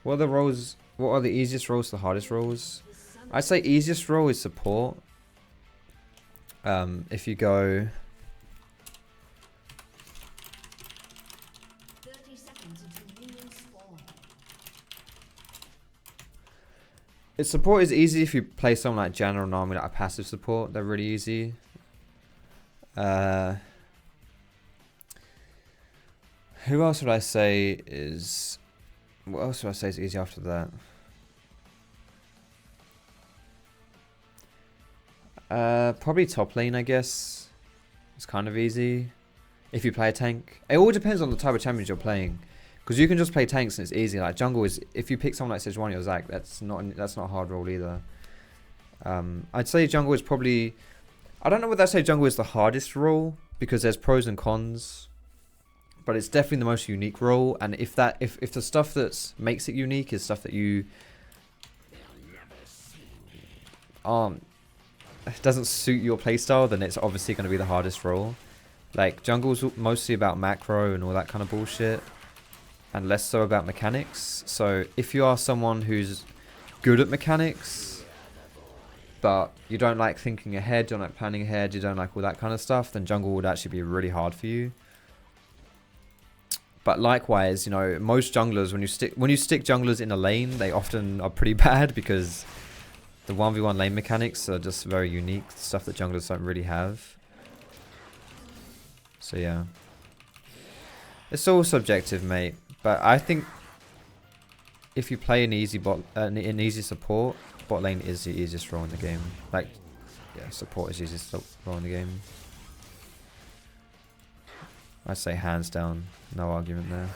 What are the roles? What are the easiest roles, the hardest roles? I'd say easiest role is support. If you go... Support is easy if you play someone like Janna or Nami, like a passive support. They're really easy. Who else would I say is... What else would I say is easy after that? Probably top lane, I guess. It's kind of easy. If you play a tank. It all depends on the type of champions you're playing. Because you can just play tanks and it's easy. Like jungle is... If you pick someone like Sejuani or Zac, that's not a hard role either. I'd say jungle is probably... I don't know whether I'd say jungle is the hardest role. Because there's pros and cons. But it's definitely the most unique role. And if the stuff that makes it unique is stuff that you... It doesn't suit your playstyle, then it's obviously going to be the hardest role. Like, jungle's mostly about macro and all that kind of bullshit. And less so about mechanics. So, if you are someone who's good at mechanics, but you don't like thinking ahead, you don't like planning ahead, you don't like all that kind of stuff, then jungle would actually be really hard for you. But likewise, you know, most junglers, when you stick junglers in a lane, they often are pretty bad because the 1v1 lane mechanics are just very unique, stuff that junglers don't really have. So yeah. It's all subjective, mate. But I think if you play an easy an easy support, bot lane is the easiest role in the game. Like, yeah, support is the easiest role in the game. I'd say hands down, no argument there.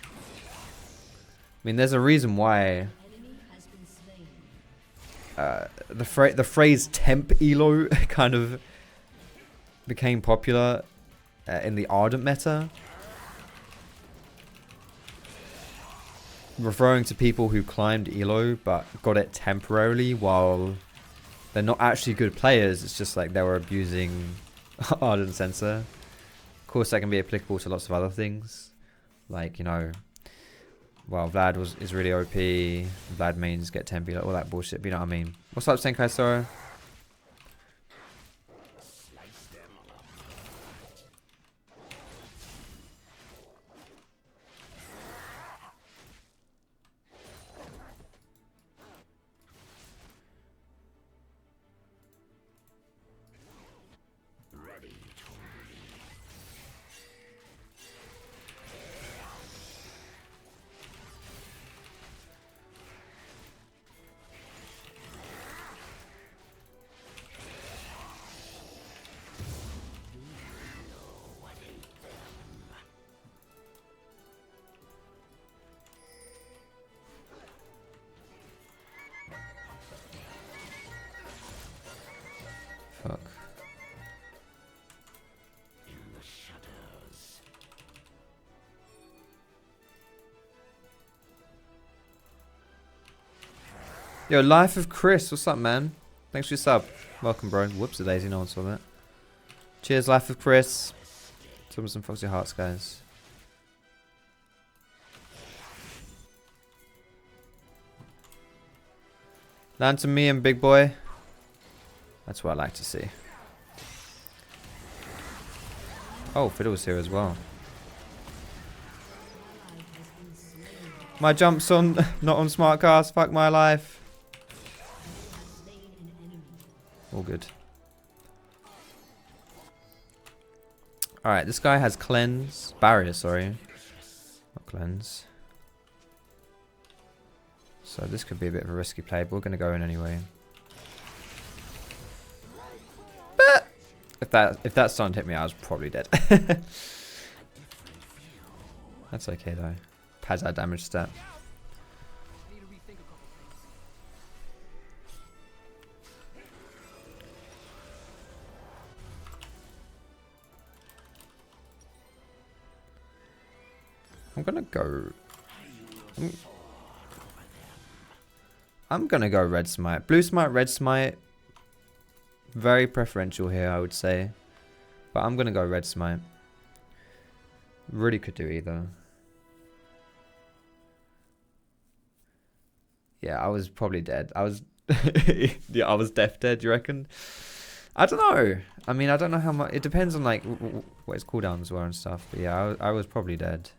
I mean, there's a reason why the phrase temp elo kind of became popular in the Ardent meta, referring to people who climbed elo but got it temporarily while they're not actually good players. It's just like they were abusing Ardent Sensor. Of course, that can be applicable to lots of other things, like, you know, well, Vlad is really OP, Vlad mains get temp, all that bullshit, but you know what I mean. What's up, Senkai Sora? Fuck. Yo, Life of Chris, what's up, man? Thanks for your sub. Welcome, bro. Whoops, a daisy, no one saw that. Cheers, Life of Chris. Some Foxy Hearts, guys. Land to me and big boy. That's what I like to see. Oh, Fiddle's here as well. My jump's on, not on Smartcast. Fuck my life. All good. Alright, this guy has cleanse. Barrier, sorry. Not cleanse. So this could be a bit of a risky play, but we're going to go in anyway. If that stun hit me, I was probably dead. That's okay though. Pads our damage stat. I'm gonna go red smite. Blue smite, red smite. Very preferential here, I would say. But I'm gonna go red smite. Really could do either. Yeah, I was probably dead. I was, yeah, I was deaf dead. You reckon? I don't know. I mean, I don't know how much. It depends on like what his cooldowns were and stuff. But yeah, I was probably dead.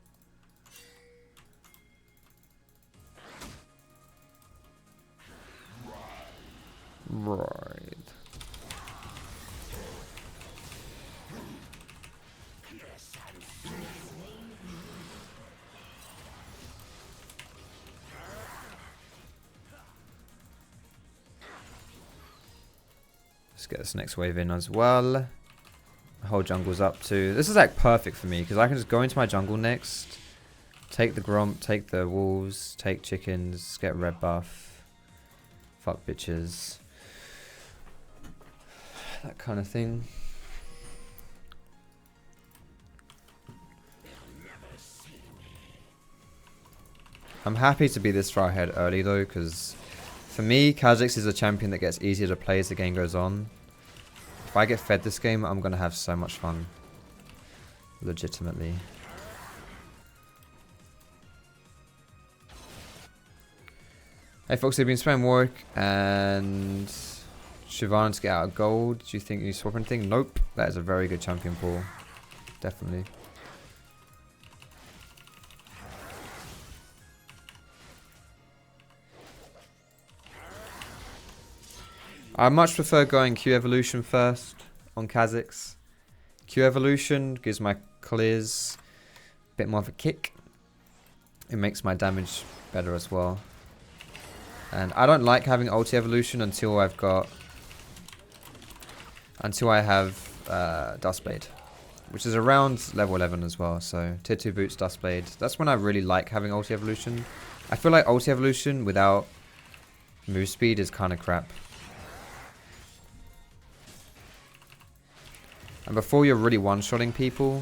Right. Let's get this next wave in as well. The whole jungle's up too. This is like perfect for me because I can just go into my jungle next, take the Gromp, take the wolves, take chickens, get red buff, fuck bitches, that kind of thing. I'm happy to be this far ahead early though, because for me, Kha'Zix is a champion that gets easier to play as the game goes on. If I get fed this game, I'm going to have so much fun. Legitimately. Hey Fox, you've been spamming work and Siobhan to get out of gold. Do you think you swap anything? Nope. That is a very good champion pool. Definitely. I much prefer going Q Evolution first on Kha'Zix. Q Evolution gives my clears a bit more of a kick. It makes my damage better as well. And I don't like having ulti evolution until I have Dustblade, which is around level 11 as well. So tier 2 boots, Dustblade. That's when I really like having ulti evolution. I feel like ulti evolution without move speed is kind of crap. And before you're really one-shotting people,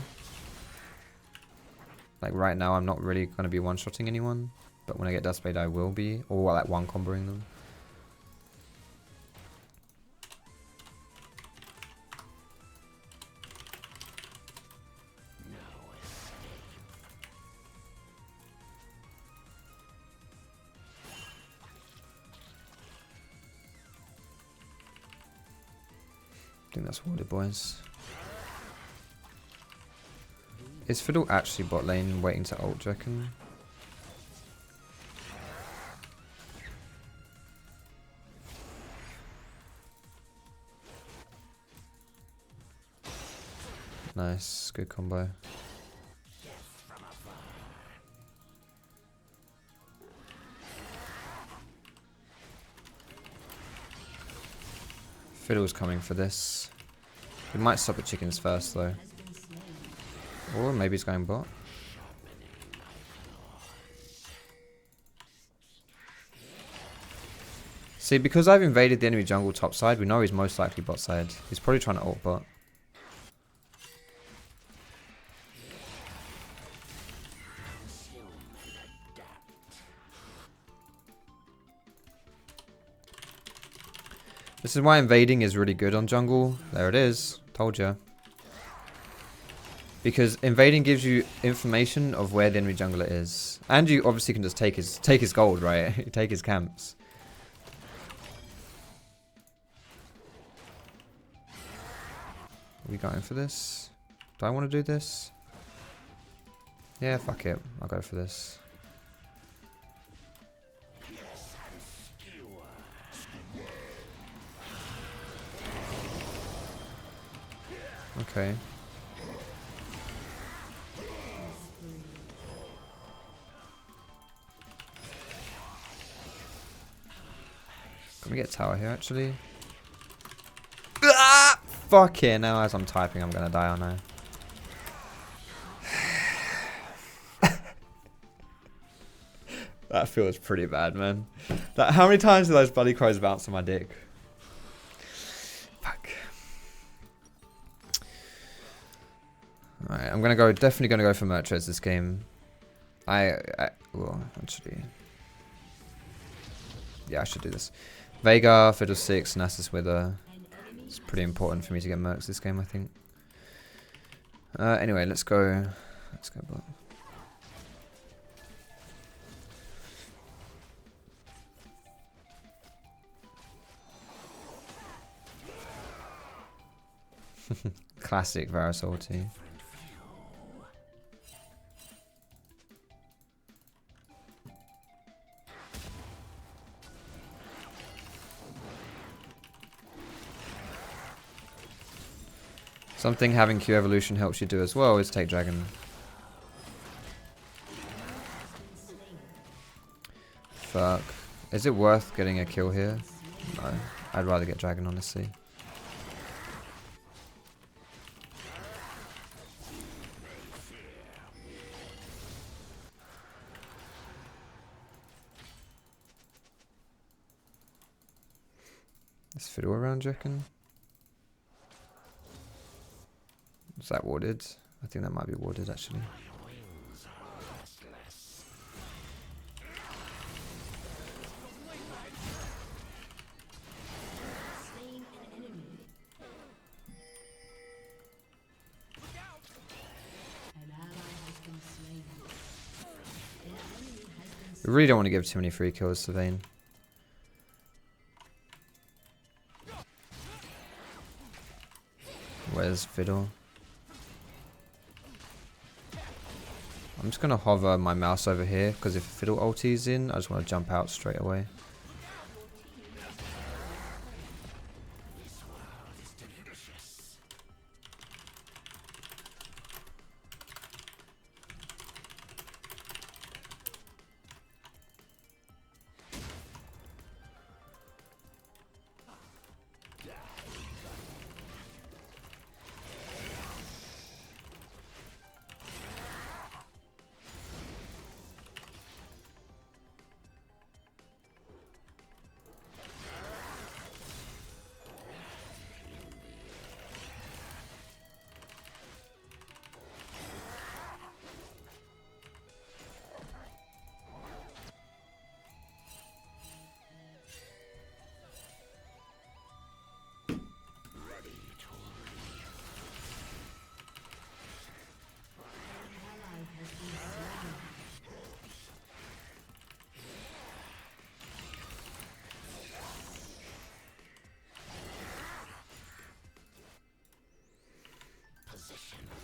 like right now I'm not really going to be one-shotting anyone, but when I get Dustblade I will be, or like one-comboing them. I think that's warded, boys. Is Fiddle actually bot lane waiting to ult, do you reckon? Nice, good combo. Fiddle's coming for this. We might stop at chickens first though. Or maybe he's going bot. See, because I've invaded the enemy jungle top side, we know he's most likely bot side. He's probably trying to ult bot. This is why invading is really good on jungle. There it is. Told ya. Because invading gives you information of where the enemy jungler is. And you obviously can just take his gold, right? Take his camps. Are we going for this? Do I want to do this? Yeah, fuck it. I'll go for this. Okay. Can we get tower here actually? Ah! Fuck it, now as I'm typing I'm gonna die, aren't I? That feels pretty bad, man. How many times do those bloody crows bounce on my dick? Fuck. Alright, I'm gonna go, definitely gonna go for Mertres this game. Well, actually. Yeah, I should do this. Veigar, Fiddlesticks, Nasus Wither. It's pretty important for me to get Mercs this game, I think. Anyway, let's go. Let's go bot. Classic Varus ulti. Something having Q evolution helps you do as well is take dragon. Fuck. Is it worth getting a kill here? No. I'd rather get dragon, honestly. Is fiddle around, do you reckon? Is that warded? I think that might be warded, actually. We really don't want to give too many free kills to Vayne. Where's Fiddle? I'm just going to hover my mouse over here, because if Fiddle ulti's in, I just want to jump out straight away.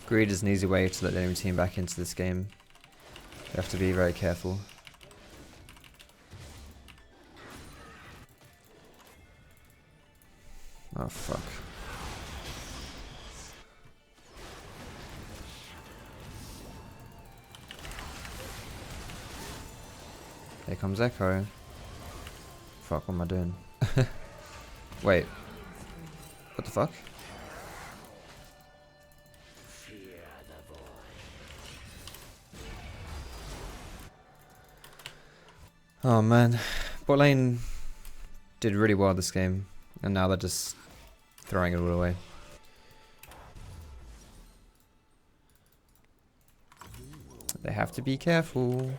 Greed is an easy way to let the enemy team back into this game. You have to be very careful. Oh fuck. Here comes Echo. Fuck, what am I doing? Wait. What the fuck? Oh man, bot lane did really well this game, and now they're just throwing it all away. They have to be careful.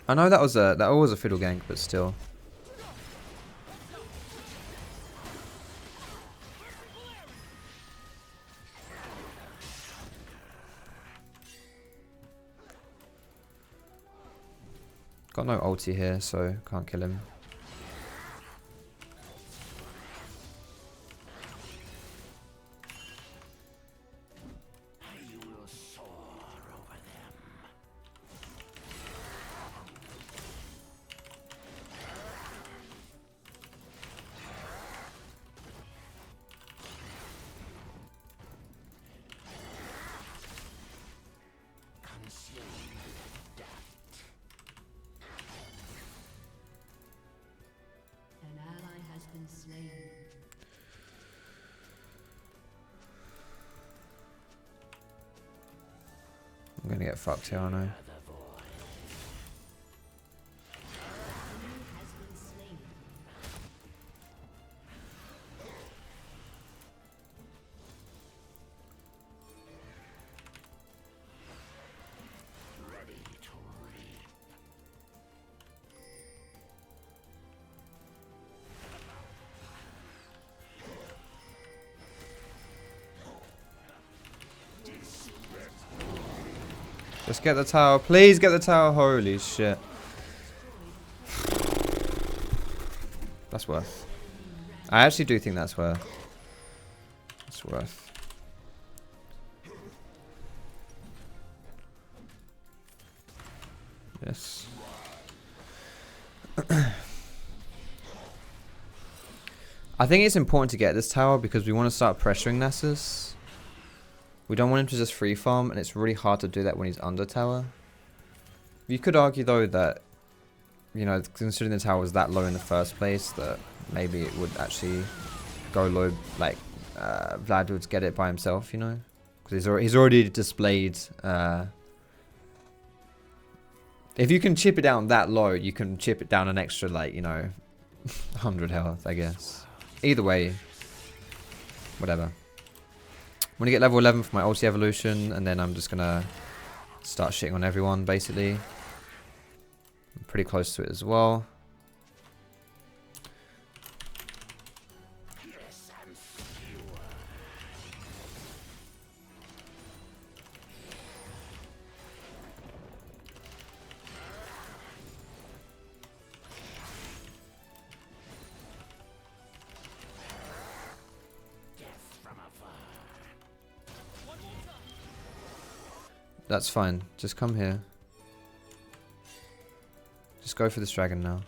I know that was a fiddle gank, but still. Got no ulti here, so can't kill him. I'm gonna get fucked here, I know. Just get the tower. Please get the tower. Holy shit. That's That's worth. I actually do think that's worth. It's worth. Yes. I think it's important to get this tower because we want to start pressuring Nasus. We don't want him to just free farm, and it's really hard to do that when he's under tower. You could argue though that, you know, considering the tower was that low in the first place, that maybe it would actually go low, like Vlad would get it by himself, you know, because he's already displayed. If you can chip it down that low, you can chip it down an extra, like, you know, 100 health, I guess. Either way, whatever. I'm gonna get level 11 for my ulti evolution, and then I'm just gonna start shitting on everyone, basically. I'm pretty close to it as well. That's fine. Just come here. Just go for this dragon now.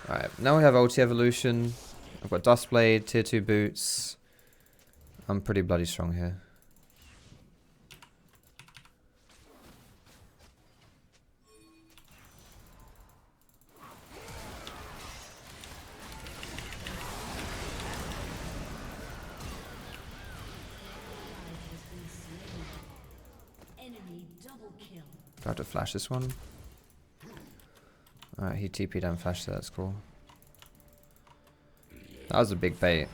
Alright, now we have ulti evolution. I've got Dustblade, tier 2 boots. I'm pretty bloody strong here. Do I have to flash this one? Alright, he TP'd and flashed it, that's cool. That was a big bait.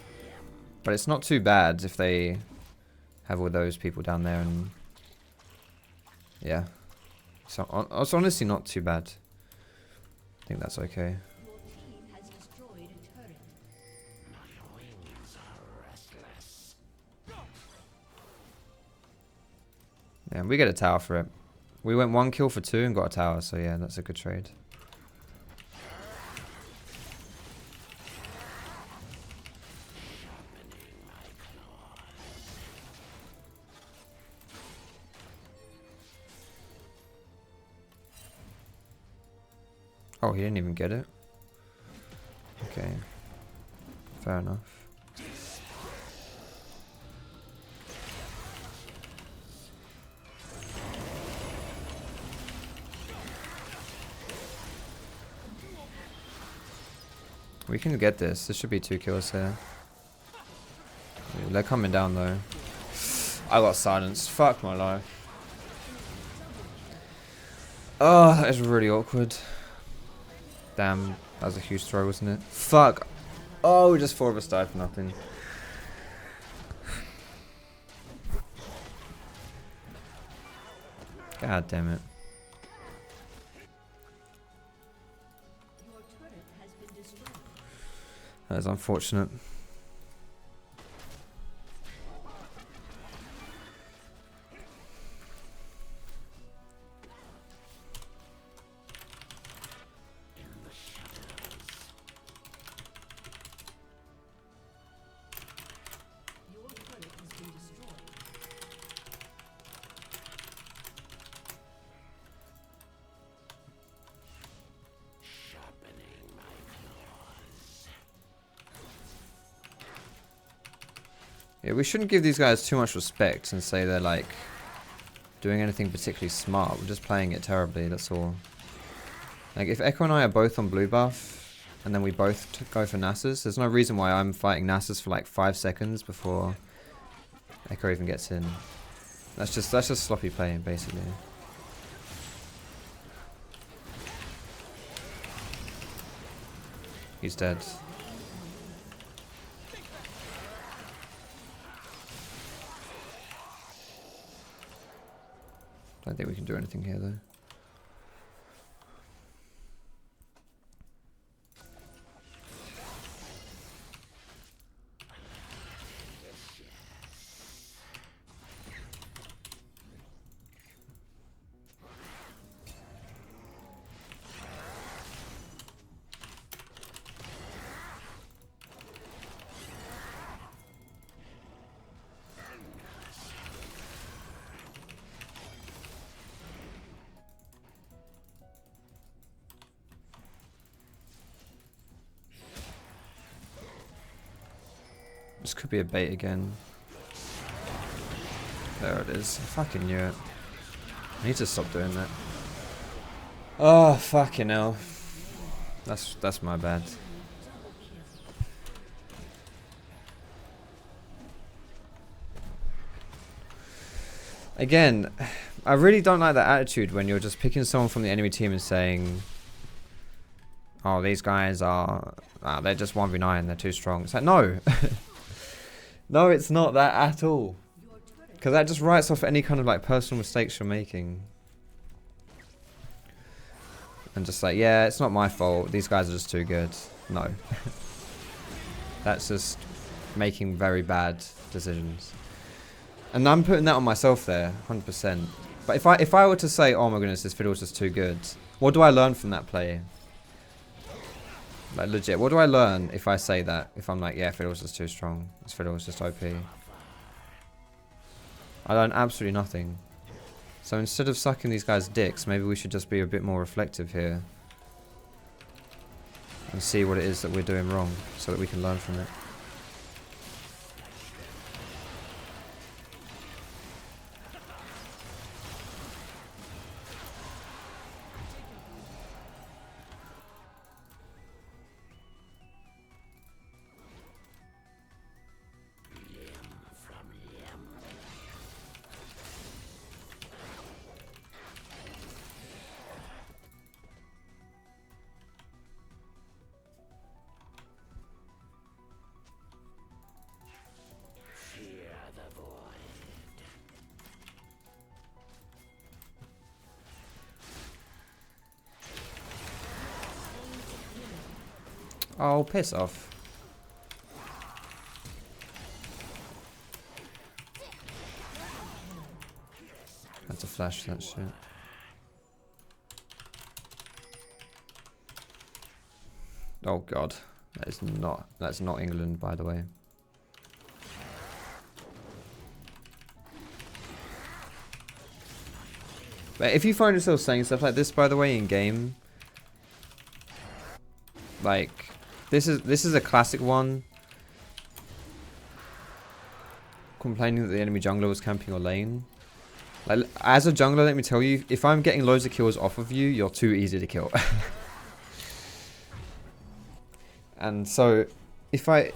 But it's not too bad if they have all those people down there, and yeah. So it's honestly not too bad. I think that's okay. Yeah, we get a tower for it. We went 1 kill for 2 and got a tower, so yeah, that's a good trade. Oh, he didn't even get it. Okay. Fair enough. We can get this. This should be 2 kills here. Ooh, they're coming down though. I got silenced. Fuck my life. Oh, that is really awkward. Damn, that was a huge throw, wasn't it? Fuck. Oh, just 4 of us died for nothing. God damn it. That is unfortunate. Yeah, we shouldn't give these guys too much respect and say they're like doing anything particularly smart. We're just playing it terribly, that's all. Like if Echo and I are both on blue buff and then we both go for Nasus, there's no reason why I'm fighting Nasus for like 5 seconds before Echo even gets in. That's just sloppy playing basically. He's dead. Don't think we can do anything here though. This could be a bait again. There it is. I fucking knew it. I need to stop doing that. Oh, fucking hell. That's my bad. Again, I really don't like that attitude when you're just picking someone from the enemy team and saying, oh, these guys are... they're just 1v9, they're too strong. It's like, no. No, it's not that at all. Because that just writes off any kind of like personal mistakes you're making. And just like, yeah, it's not my fault. These guys are just too good. No. That's just making very bad decisions. And I'm putting that on myself there, 100%. But if I were to say, oh my goodness, this fiddle's just too good, what do I learn from that play? Like legit, what do I learn if I say that? If I'm like, yeah, fiddle's just too strong. This fiddle's just OP. I learn absolutely nothing. So instead of sucking these guys' dicks, maybe we should just be a bit more reflective here. And see what it is that we're doing wrong, so that we can learn from it. Oh, piss off. Had to flash that shit. Oh god. That's not England, by the way. But if you find yourself saying stuff like this, by the way, in game, like this is a classic one. Complaining that the enemy jungler was camping your lane. Like, as a jungler, let me tell you, if I'm getting loads of kills off of you, you're too easy to kill. And so, it's like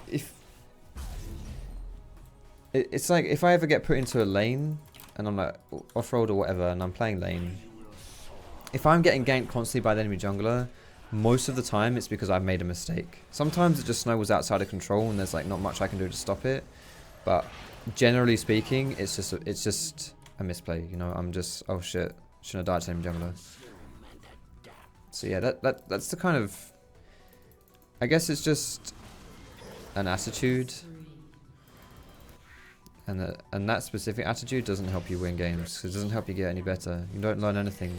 if I ever get put into a lane and I'm like off-road or whatever, and I'm playing lane, if I'm getting ganked constantly by the enemy jungler, most of the time it's because I've made a mistake. Sometimes it just snowballs outside of control and there's like not much I can do to stop it. But generally speaking, it's just a misplay. You know, I'm just, oh shit, shouldn't have died to the enemy jungler. So yeah, that's the kind of, I guess it's just an attitude. And that specific attitude doesn't help you win games, 'cause it doesn't help you get any better. You don't learn anything.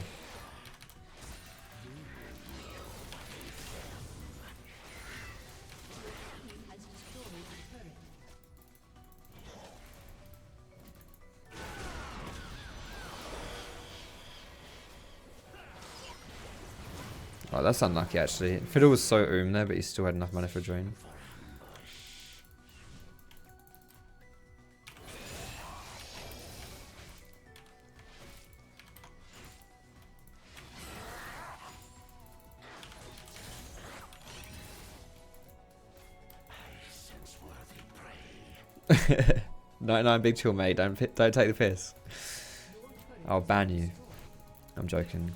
Oh, that's unlucky actually. Fiddle was so there, but he still had enough mana for a drain. No, big chill, mate. Don't take the piss. I'll ban you. I'm joking.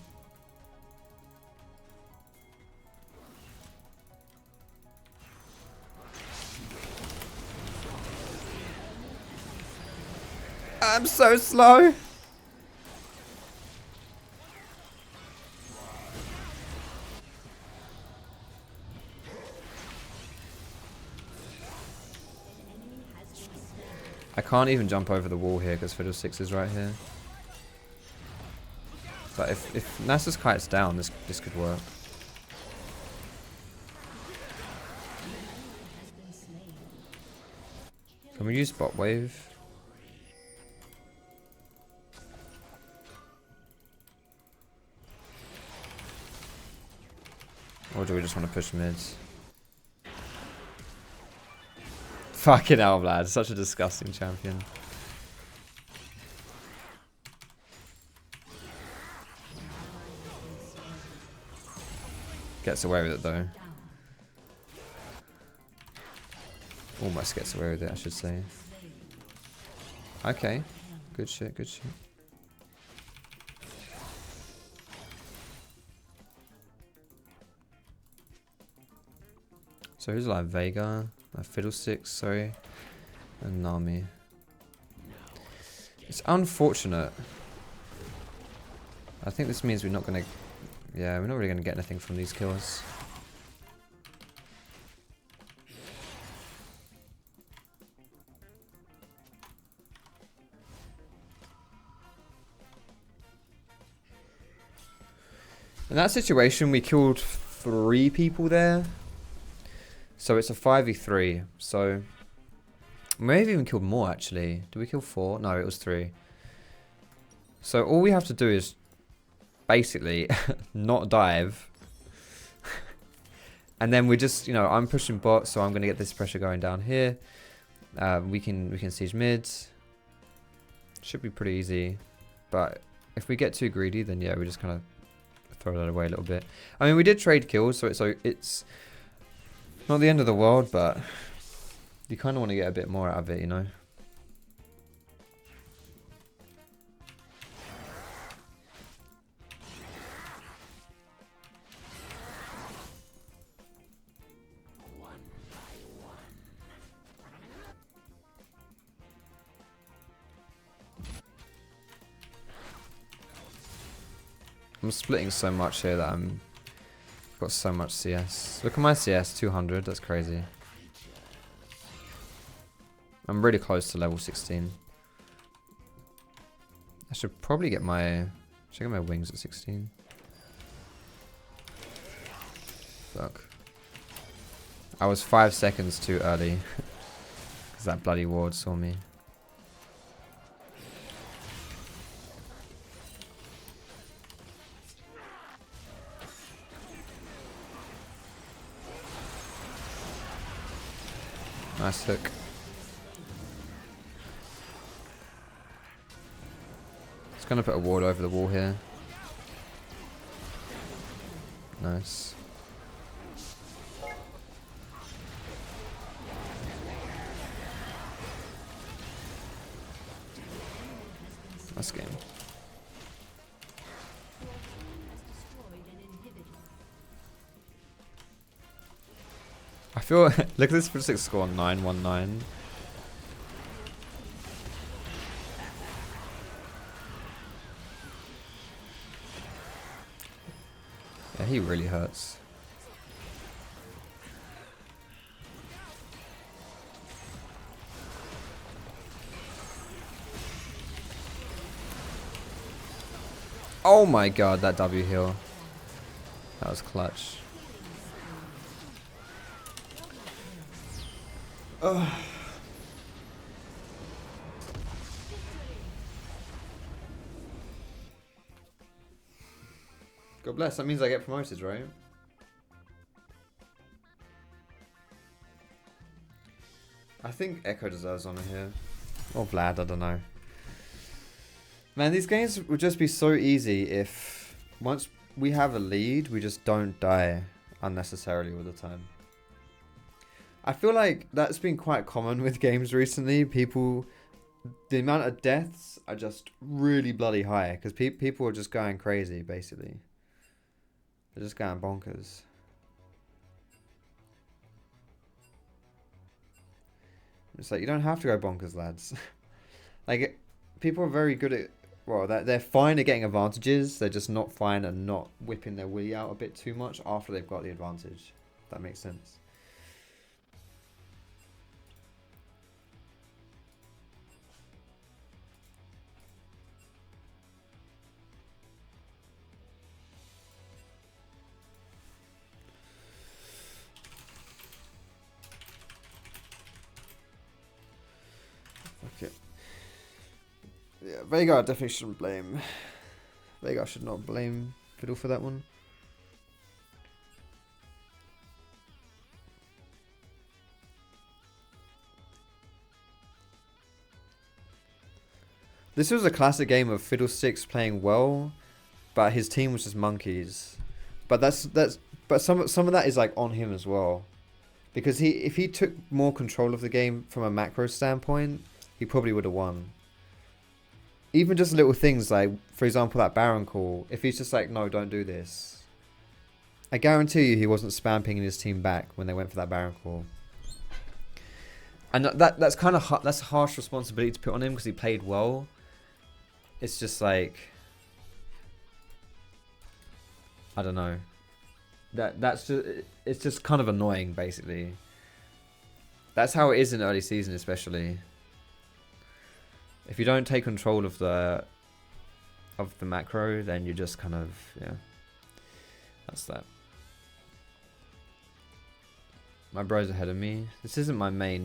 I'm so slow. I can't even jump over the wall here because Fiddle 6 is right here. But if Nasus kites down, this could work. Can we use bot wave? Or do we just want to push mids? Fucking hell, lad. Such a disgusting champion. Gets away with it though. Almost gets away with it, I should say. Okay. Good shit, good shit. So who's like Vega? Fiddlesticks, sorry. And Nami. It's unfortunate. I think this means we're not gonna... Yeah, we're not really gonna get anything from these kills. In that situation, we killed 3 people there. So it's a 5v3. So we may have even killed more, actually. Did we kill 4? No, it was 3. So all we have to do is basically not dive. And then we just, you know, I'm pushing bot, so I'm going to get this pressure going down here. We can siege mid. Should be pretty easy. But if we get too greedy, then yeah, we just kind of throw that away a little bit. I mean, we did trade kills, so it's not the end of the world, but you kind of want to get a bit more out of it, you know? I'm splitting so much here that I've got so much CS. Look at my CS, 200, that's crazy. I'm really close to level 16. I should probably get my... Should I get my wings at 16? Fuck. I was 5 seconds too early. Because that bloody ward saw me. Nice hook. Just gonna put a ward over the wall here. Nice. Nice game. I feel look at this Fiddlesticks score 919. Yeah, he really hurts. Oh my god, that W heal. That was clutch. Ugh. God bless, that means I get promoted, right? I think Echo deserves honor here. Or Vlad, I don't know. Man, these games would just be so easy if once we have a lead, we just don't die unnecessarily all the time. I feel like that's been quite common with games recently. People, the amount of deaths are just really bloody high because people are just going crazy, basically. They're just going bonkers. It's like, you don't have to go bonkers, lads. Like, people are very good at, well, they're fine at getting advantages. They're just not fine at not whipping their willy out a bit too much after they've got the advantage. If that makes sense. Okay. Yeah, Vega I definitely shouldn't blame. Vega should not blame Fiddle for that one. This was a classic game of Fiddlesticks playing well, but his team was just monkeys. But but some of that is like on him as well, because if he took more control of the game from a macro standpoint, he probably would have won. Even just little things like, for example, that Baron call. If he's just like, no, don't do this, I guarantee you he wasn't spam pinging his team back when they went for that Baron call. And that's kind of that's a harsh responsibility to put on him because he played well. It's just like, I don't know. It's just kind of annoying, basically. That's how it is in early season, especially. If you don't take control of the macro, then you're just kind of, yeah. That's that. My bro's ahead of me. This isn't my main